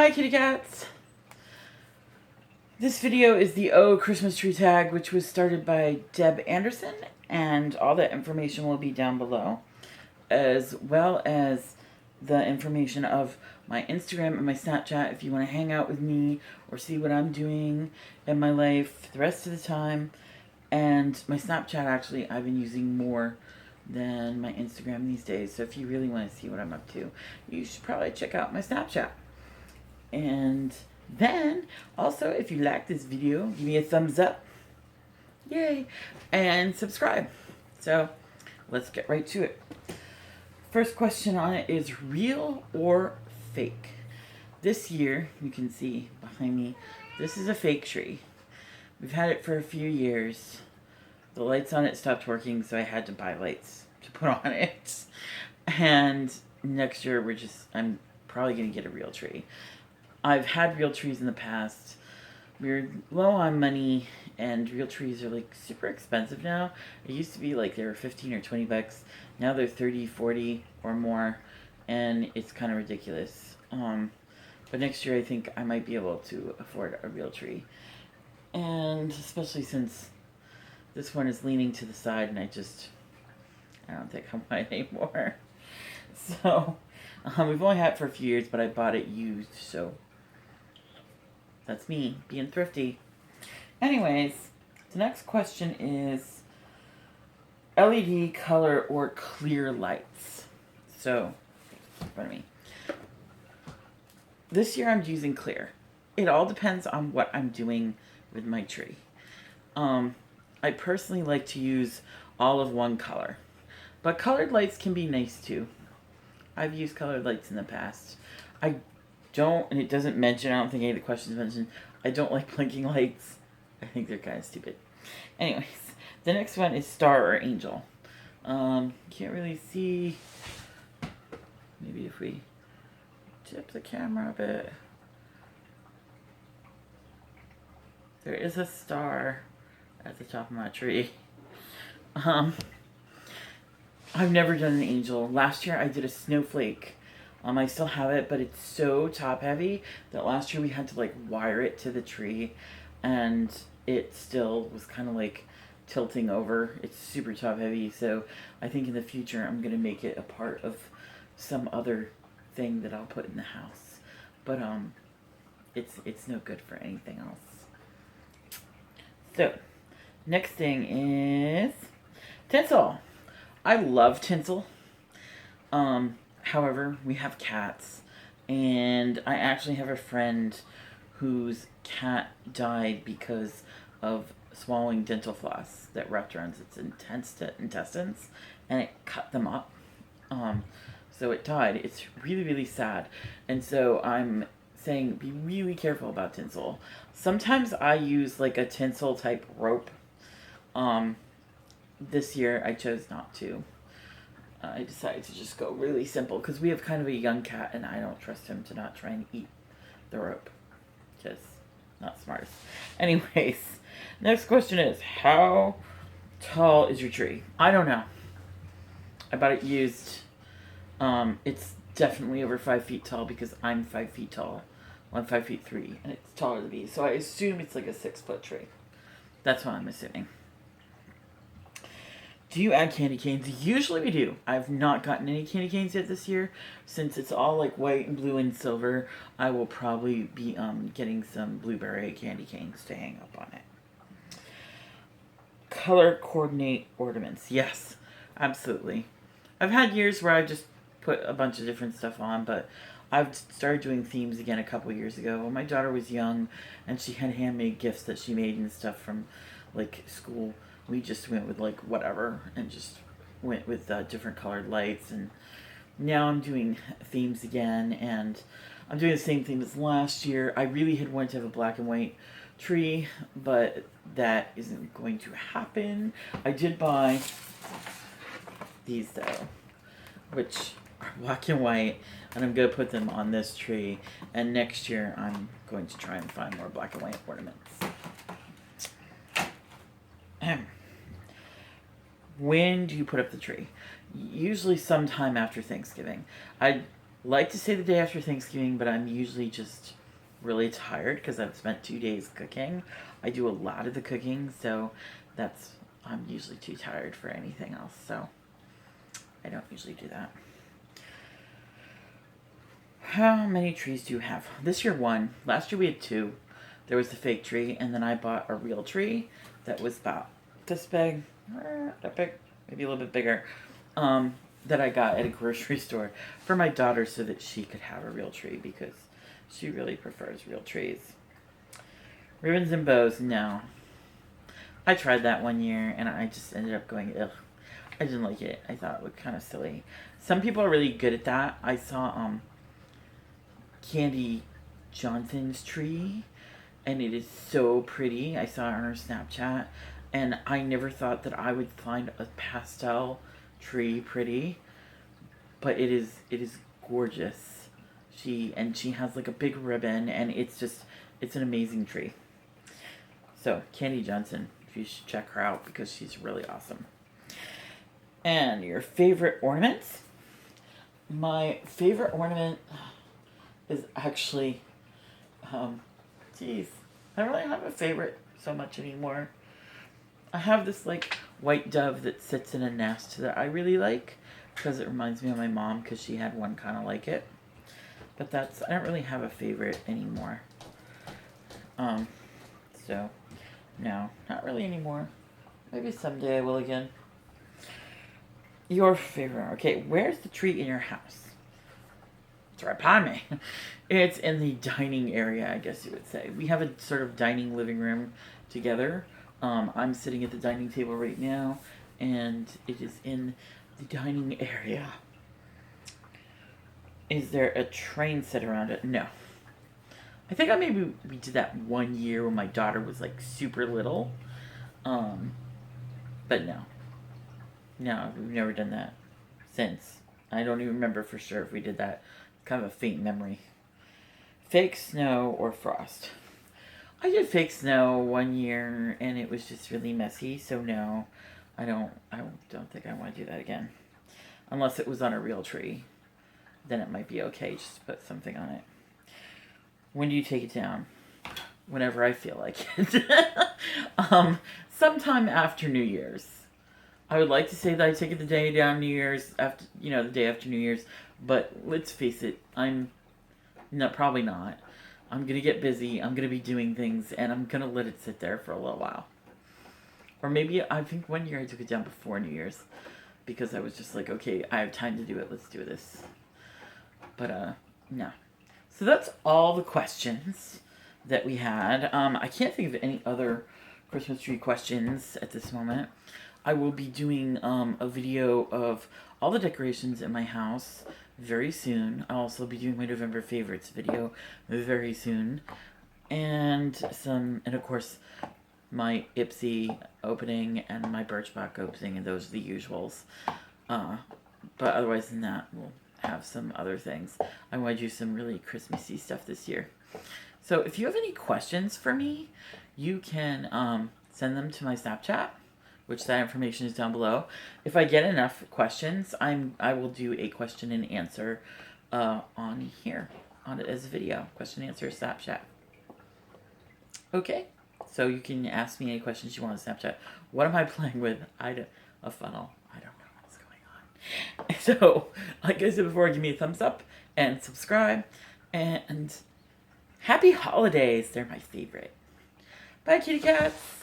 Hi kitty cats! This video is the Oh Christmas Tree tag, which was started by Deb Anderson, and all that information will be down below, as well as the information of my Instagram and my Snapchat if you want to hang out with me or see what I'm doing in my life the rest of the time. And my Snapchat, actually, I've been using more than my Instagram these days, so if you really want to see what I'm up to, you should probably check out my Snapchat. And then, also, if you like this video, give me a thumbs up. Yay! And subscribe. So, let's get right to it. First question on it is real or fake? This year, you can see behind me, this is a fake tree. We've had it for a few years. The lights on it stopped working, so I had to buy lights to put on it. And next year, I'm probably going to get a real tree. I've had real trees in the past. We're low on money, and real trees are like super expensive now. It used to be like they were 15 or 20 bucks. Now they're 30, 40 or more, and it's kind of ridiculous. But next year I think I might be able to afford a real tree. And especially since this one is leaning to the side, and I don't think I want it anymore. So, we've only had it for a few years, but I bought it used, so that's me, being thrifty. Anyways, the next question is LED, color, or clear lights. So, in front of me. This year I'm using clear. It all depends on what I'm doing with my tree. I personally like to use all of one color. But colored lights can be nice too. I've used colored lights in the past. I don't, and it doesn't mention, I don't think any of the questions mentioned, I don't like blinking lights. I think they're kind of stupid. Anyways, the next one is star or angel. Can't really see. Maybe if we tip the camera a bit. There is a star at the top of my tree. I've never done an angel. Last year I did a snowflake. I still have it, but it's so top heavy that last year we had to like wire it to the tree, and it still was kind of like tilting over. It's super top heavy, so I think in the future I'm gonna make it a part of some other thing that I'll put in the house. But it's no good for anything else. So, next thing is tinsel. I love tinsel. However, we have cats, and I actually have a friend whose cat died because of swallowing dental floss that wrapped around its intestines, and it cut them up. So it died. It's really, really sad. And so I'm saying be really careful about tinsel. Sometimes I use like a tinsel type rope. This year I chose not to. I decided to just go really simple because we have kind of a young cat, and I don't trust him to not try and eat the rope. Just not smartest. Anyways, next question is, how tall is your tree? I don't know. I bought it used. It's definitely over 5 feet tall because I'm 5 feet tall. Well, I'm 5 feet 3, and it's taller than me. So I assume it's like a 6-foot tree. That's what I'm assuming. Do you add candy canes? Usually we do. I've not gotten any candy canes yet this year. Since it's all like white and blue and silver, I will probably be getting some blueberry candy canes to hang up on it. Color coordinate ornaments. Yes, absolutely. I've had years where I just put a bunch of different stuff on, but I've started doing themes again a couple years ago. When my daughter was young and she had handmade gifts that she made and stuff from like school, we just went with like whatever and just went with different colored lights. And now I'm doing themes again, and I'm doing the same thing as last year. I really had wanted to have a black and white tree, but that isn't going to happen. I did buy these though, which are black and white, and I'm going to put them on this tree, and next year I'm going to try and find more black and white ornaments. When do you put up the tree? Usually sometime after Thanksgiving. I like to say the day after Thanksgiving, but I'm usually just really tired because I've spent 2 days cooking. I do a lot of the cooking, so I'm usually too tired for anything else, so I don't usually do that. How many trees do you have? This year, 1. Last year we had 2. There was the fake tree, and then I bought a real tree that was about this big, that big, maybe a little bit bigger, that I got at a grocery store for my daughter so that she could have a real tree because she really prefers real trees. Ribbons and bows, no. I tried that one year, and I just ended up going, ugh. I didn't like it. I thought it looked kind of silly. Some people are really good at that. I saw Candy Johnson's tree, and it is so pretty. I saw it on her Snapchat, and I never thought that I would find a pastel tree pretty, but it is gorgeous. She has like a big ribbon, and it's an amazing tree. So Candy Johnson, you should check her out because she's really awesome. And your favorite ornaments? My favorite ornament is actually, I don't really have a favorite so much anymore. I have this like white dove that sits in a nest that I really like because it reminds me of my mom because she had one kind of like it. But I don't really have a favorite anymore. So, no, not really anymore. Maybe someday I will again. Your favorite, okay, where's the tree in your house? It's right behind me. It's in the dining area, I guess you would say. We have a sort of dining living room together. I'm sitting at the dining table right now, and it is in the dining area. Is there a train set around it? No. I think we did that one year when my daughter was like super little. But no. No, we've never done that since. I don't even remember for sure if we did that. Kind of a faint memory. Fake snow or frost? I did fake snow one year, and it was just really messy. So no, I don't think I want to do that again, unless it was on a real tree. Then it might be okay just to put something on it. When do you take it down? Whenever I feel like it. Sometime after New Year's. I would like to say that I take it the day down New Year's after, the day after New Year's, but let's face it, probably not. I'm gonna get busy. I'm gonna be doing things, and I'm gonna let it sit there for a little while. Or maybe I think one year I took it down before New Year's because I was just like, okay, I have time to do it. Let's do this. But no. So that's all the questions that we had. I can't think of any other Christmas tree questions at this moment. I will be doing a video of all the decorations in my house very soon. I'll also be doing my November favorites video very soon. And of course, my Ipsy opening and my Birchbox opening, and those are the usuals. But otherwise than that, we'll have some other things. I want to do some really Christmassy stuff this year. So if you have any questions for me, you can send them to my Snapchat, which that information is down below. If I get enough questions, I will do a question and answer on here, on it as a video. Question and answer Snapchat. Okay, so you can ask me any questions you want on Snapchat. What am I playing with? A funnel. I don't know what's going on. So, like I said before, give me a thumbs up and subscribe. And happy holidays. They're my favorite. Bye, kitty cats.